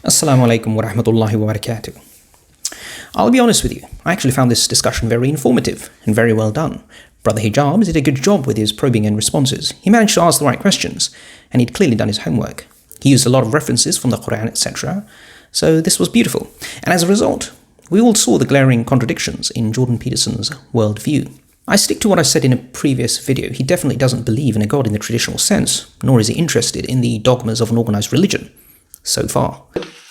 Assalamu alaikum wa rahmatullahi wa barakatuh. I'll be honest with you, I actually found this discussion very informative and very well done. Brother Hijab did a good job with his probing and responses. He managed to ask the right questions, and he'd clearly done his homework. He used a lot of references from the Quran, etc. So this was beautiful. And as a result, we all saw the glaring contradictions in Jordan Peterson's worldview. I stick to what I said in a previous video. He definitely doesn't believe in a God in the traditional sense, nor is he interested in the dogmas of an organized religion. So far.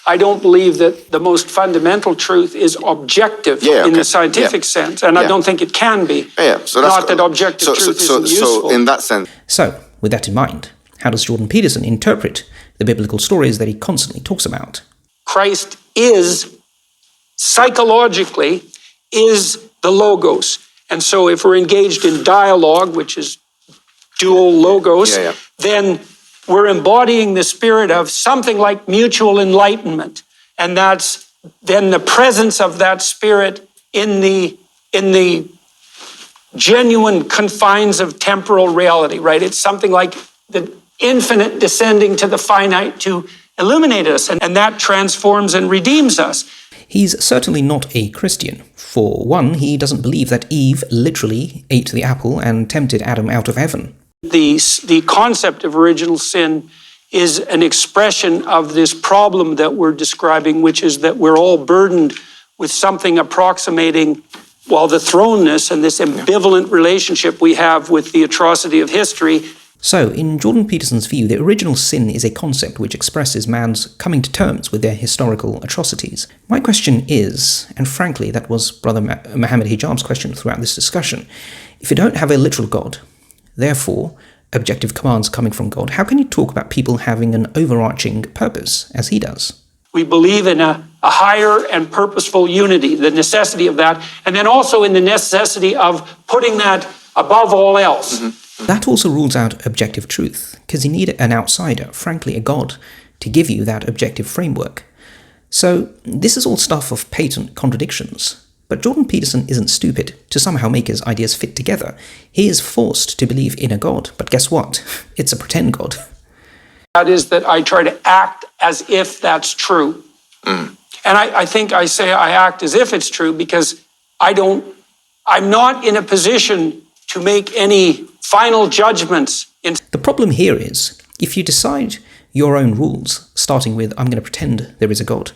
I don't believe that the most fundamental truth is objective in the scientific sense, and I don't think it can be. So not that objective truth isn't useful. So in that sense. So, with that in mind, how does Jordan Peterson interpret the biblical stories that he constantly talks about? Christ is, psychologically, is the logos. And so if we're engaged in dialogue, which is dual logos, then we're embodying the spirit of something like mutual enlightenment. And that's then the presence of that spirit in the genuine confines of temporal reality, right? It's something like the infinite descending to the finite to illuminate us, and that transforms and redeems us. He's certainly not a Christian. For one, he doesn't believe that Eve literally ate the apple and tempted Adam out of heaven. The concept of original sin is an expression of this problem that we're describing, which is that we're all burdened with something approximating, the thrownness and this ambivalent relationship we have with the atrocity of history. So, in Jordan Peterson's view, the original sin is a concept which expresses man's coming to terms with their historical atrocities. My question is, and frankly that was Brother Mohammed Hijab's question throughout this discussion, if you don't have a literal God, therefore, objective commands coming from God, how can you talk about people having an overarching purpose, as he does? We believe in a higher and purposeful unity, the necessity of that, and then also in the necessity of putting that above all else. Mm-hmm. That also rules out objective truth, because you need an outsider, frankly a God, to give you that objective framework. So, this is all stuff of patent contradictions. But Jordan Peterson isn't stupid to somehow make his ideas fit together. He is forced to believe in a God, but guess what? It's a pretend God. That is that I try to act as if that's true. And I think I say I act as if it's true because I'm not in a position to make any final judgments. The problem here is, if you decide your own rules, starting with, I'm going to pretend there is a God,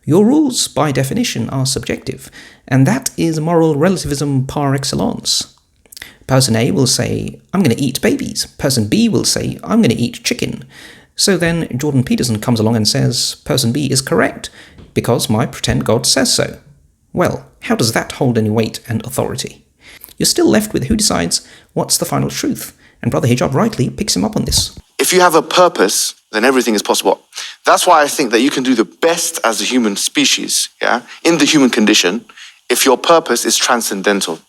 your rules, by definition, are subjective, and that is moral relativism par excellence. Person A will say, I'm going to eat babies. Person B will say, I'm going to eat chicken. So then Jordan Peterson comes along and says, person B is correct, because my pretend God says so. Well, how does that hold any weight and authority? You're still left with who decides what's the final truth, and Brother Hijab rightly picks him up on this. If you have a purpose, then everything is possible. That's why I think that you can do the best as a human species, in the human condition, if your purpose is transcendental.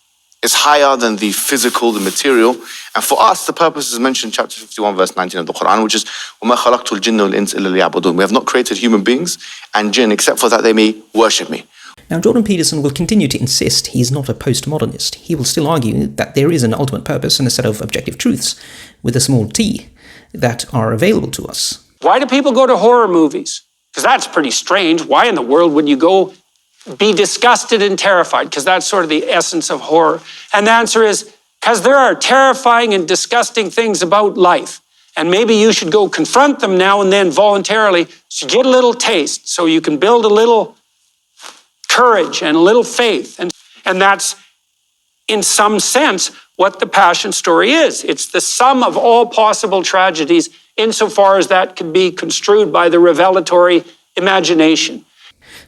It's higher than the physical, the material. And for us, the purpose is mentioned in chapter 51, verse 19 of the Quran, which is, وَمَا خَلَقْتُ الْجِنَّ وَالْإِنسَ إِلَّا لِيَعْبُدُونَ. We have not created human beings and jinn except for that they may worship me. Now, Jordan Peterson will continue to insist he's not a postmodernist. He will still argue that there is an ultimate purpose and a set of objective truths, with a small t, that are available to us. Why do people go to horror movies? Because that's pretty strange. Why in the world would you go be disgusted and terrified? Because that's sort of the essence of horror. And the answer is, because there are terrifying and disgusting things about life. And maybe you should go confront them now and then voluntarily to get a little taste so you can build a little courage and a little faith. And that's, in some sense, what the Passion story is. It's the sum of all possible tragedies insofar as that can be construed by the revelatory imagination.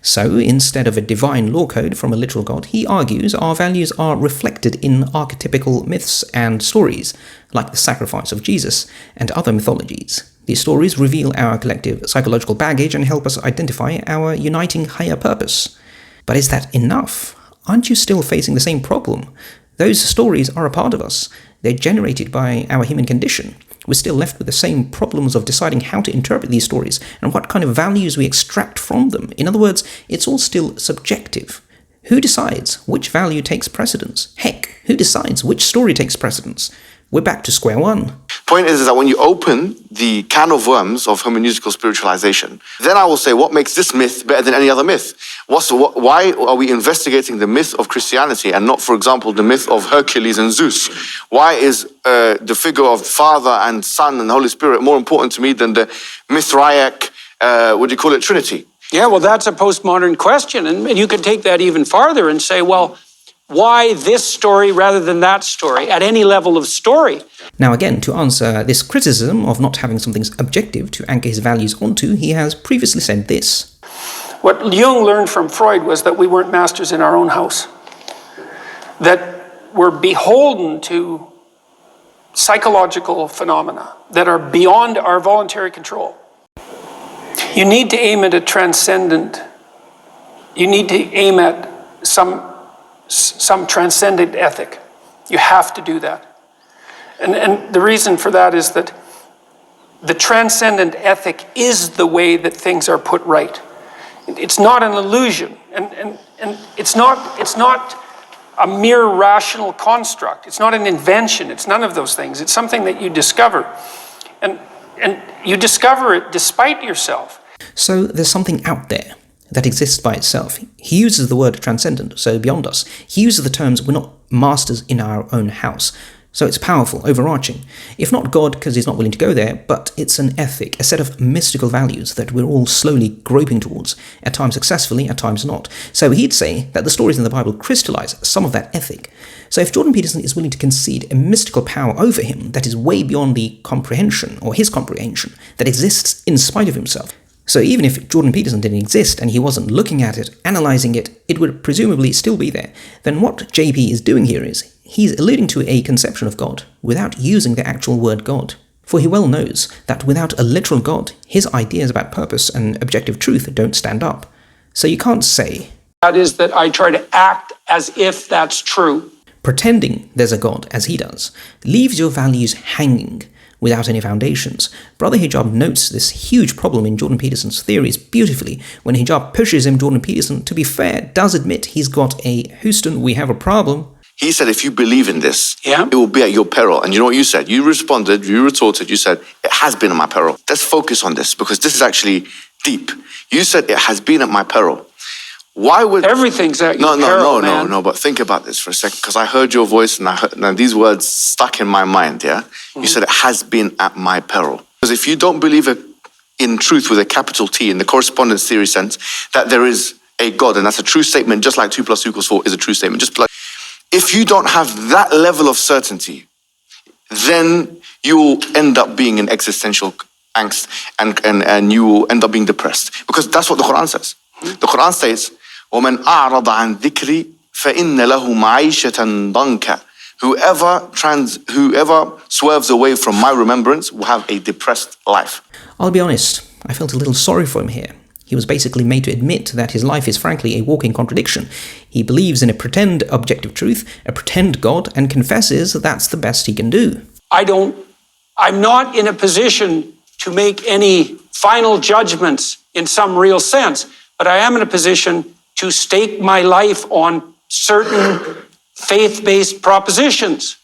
So, instead of a divine law code from a literal God, he argues our values are reflected in archetypal myths and stories, like the sacrifice of Jesus and other mythologies. These stories reveal our collective psychological baggage and help us identify our uniting higher purpose. But is that enough? Aren't you still facing the same problem? Those stories are a part of us. They're generated by our human condition. We're still left with the same problems of deciding how to interpret these stories and what kind of values we extract from them. In other words, it's all still subjective. Who decides which value takes precedence? Heck, who decides which story takes precedence? we're back to square one. Point is that when you open the can of worms of hermeneutical spiritualization, then I will say, what makes this myth better than any other myth? Why are we investigating the myth of Christianity and not, for example, the myth of Hercules and Zeus? Why is the figure of Father and Son and Holy Spirit more important to me than the Mithraic, Trinity? Yeah, well, that's a postmodern question. And you could take that even farther and say, well, why this story rather than that story at any level of story? Now again, to answer this criticism of not having something objective to anchor his values onto, he has previously said this. What Jung learned from Freud was that we weren't masters in our own house, that we're beholden to psychological phenomena that are beyond our voluntary control. You need to aim at a transcendent, you need to aim at some transcendent ethic. You have to do that. And the reason for that is that the transcendent ethic is the way that things are put right. It's not an illusion, and it's not a mere rational construct. It's not an invention. It's none of those things. It's something that you discover, and you discover it despite yourself. So there's something out there that exists by itself. He uses the word transcendent, so beyond us. He uses the terms we're not masters in our own house. So it's powerful, overarching. If not God, because he's not willing to go there, but it's an ethic, a set of mystical values that we're all slowly groping towards, at times successfully, at times not. So he'd say that the stories in the Bible crystallize some of that ethic. So if Jordan Peterson is willing to concede a mystical power over him that is way beyond the comprehension, or his comprehension, that exists in spite of himself, so even if Jordan Peterson didn't exist and he wasn't looking at it, analysing it, it would presumably still be there, then what JP is doing here is, he's alluding to a conception of God without using the actual word God. For he well knows that without a literal God, his ideas about purpose and objective truth don't stand up. So you can't say, that is that I try to act as if that's true. Pretending there's a God, as he does, leaves your values hanging without any foundations. Brother Hijab notes this huge problem in Jordan Peterson's theories beautifully when Hijab pushes him. Jordan Peterson, to be fair, does admit he's got a Houston, we have a problem. He said, if you believe in this, Yeah. it will be at your peril. And you know what you said? You responded, you retorted, you said, it has been at my peril. Let's focus on this because this is actually deep. You said it has been at my peril. Why would... Everything's at your peril, man. No, but think about this for a second, because I heard your voice and these words stuck in my mind, yeah? You said it has been at my peril. Because if you don't believe in truth with a capital T in the correspondence theory sense, that there is a God, and that's a true statement, just like 2 + 2 = 4 is a true statement. If you don't have that level of certainty, then you will end up being in existential angst and you will end up being depressed. Because that's what the Quran says. The Quran states, وَمَنْ أَعْرَضَ عَنْ ذِكْرِي فَإِنَّ لَهُ مَعِيشَةً ضَنْكَ. Whoever swerves away from my remembrance will have a depressed life. I'll be honest, I felt a little sorry for him here. He was basically made to admit that his life is frankly a walking contradiction. He believes in a pretend objective truth, a pretend God, and confesses that's the best he can do. I'm not in a position to make any final judgments in some real sense, but I am in a position to stake my life on certain faith-based propositions.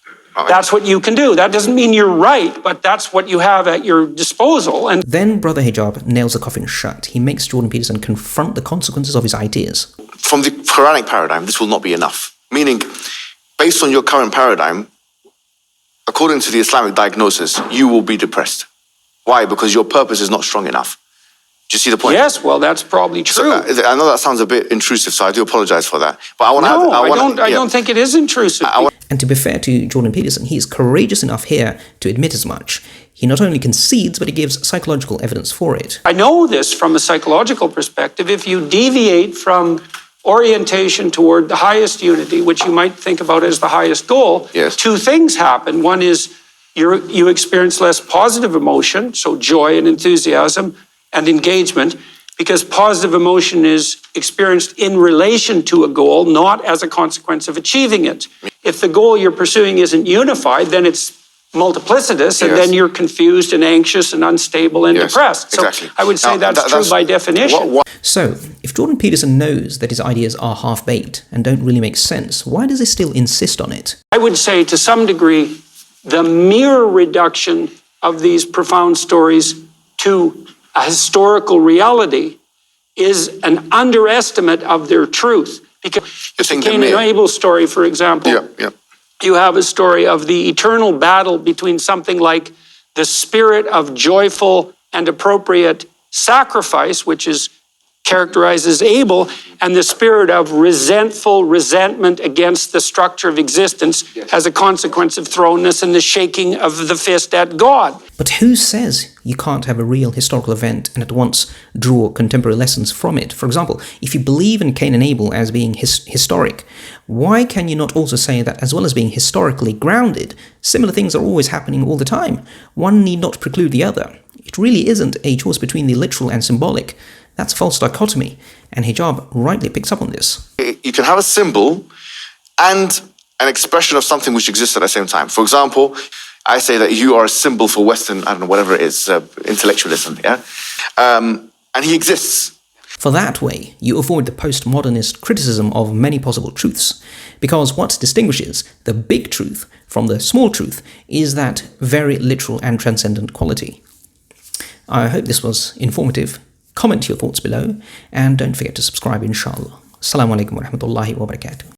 That's what you can do. That doesn't mean you're right, but that's what you have at your disposal. And then Brother Hijab nails the coffin shut. He makes Jordan Peterson confront the consequences of his ideas. From the Quranic paradigm, this will not be enough. Meaning, based on your current paradigm, according to the Islamic diagnosis, you will be depressed. Why? Because your purpose is not strong enough. Do you see the point? Yes, well, that's probably true. So, I know that sounds a bit intrusive, so I do apologize for that. But I want to. No, I don't think it is intrusive. And to be fair to Jordan Peterson, he is courageous enough here to admit as much. He not only concedes, but he gives psychological evidence for it. I know this from a psychological perspective. If you deviate from orientation toward the highest unity, which you might think about as the highest goal, yes, 2 things happen. One is you experience less positive emotion, so joy and enthusiasm and engagement, because positive emotion is experienced in relation to a goal, not as a consequence of achieving it. If the goal you're pursuing isn't unified, then it's multiplicitous, and then you're confused and anxious and unstable and depressed. So exactly. I would say that's true by definition. So, if Jordan Peterson knows that his ideas are half-baked and don't really make sense, why does he still insist on it? I would say to some degree, the mere reduction of these profound stories to a historical reality is an underestimate of their truth. Because the Cain and Abel story, for example, you have a story of the eternal battle between something like the spirit of joyful and appropriate sacrifice, which is characterizes Abel, and the spirit of resentful resentment against the structure of existence as a consequence of thrownness and the shaking of the fist at God. But who says you can't have a real historical event and at once draw contemporary lessons from it? For example, if you believe in Cain and Abel as being historic, why can you not also say that as well as being historically grounded, similar things are always happening all the time? One need not preclude the other. It really isn't a choice between the literal and symbolic. That's false dichotomy, and Hijab rightly picks up on this. You can have a symbol and an expression of something which exists at the same time. For example, I say that you are a symbol for Western, I don't know, whatever it is, intellectualism, yeah? And he exists. For that way, you avoid the postmodernist criticism of many possible truths, because what distinguishes the big truth from the small truth is that very literal and transcendent quality. I hope this was informative. Comment your thoughts below and don't forget to subscribe, inshallah. Assalamu alaikum wa rahmatullahi wa barakatuh.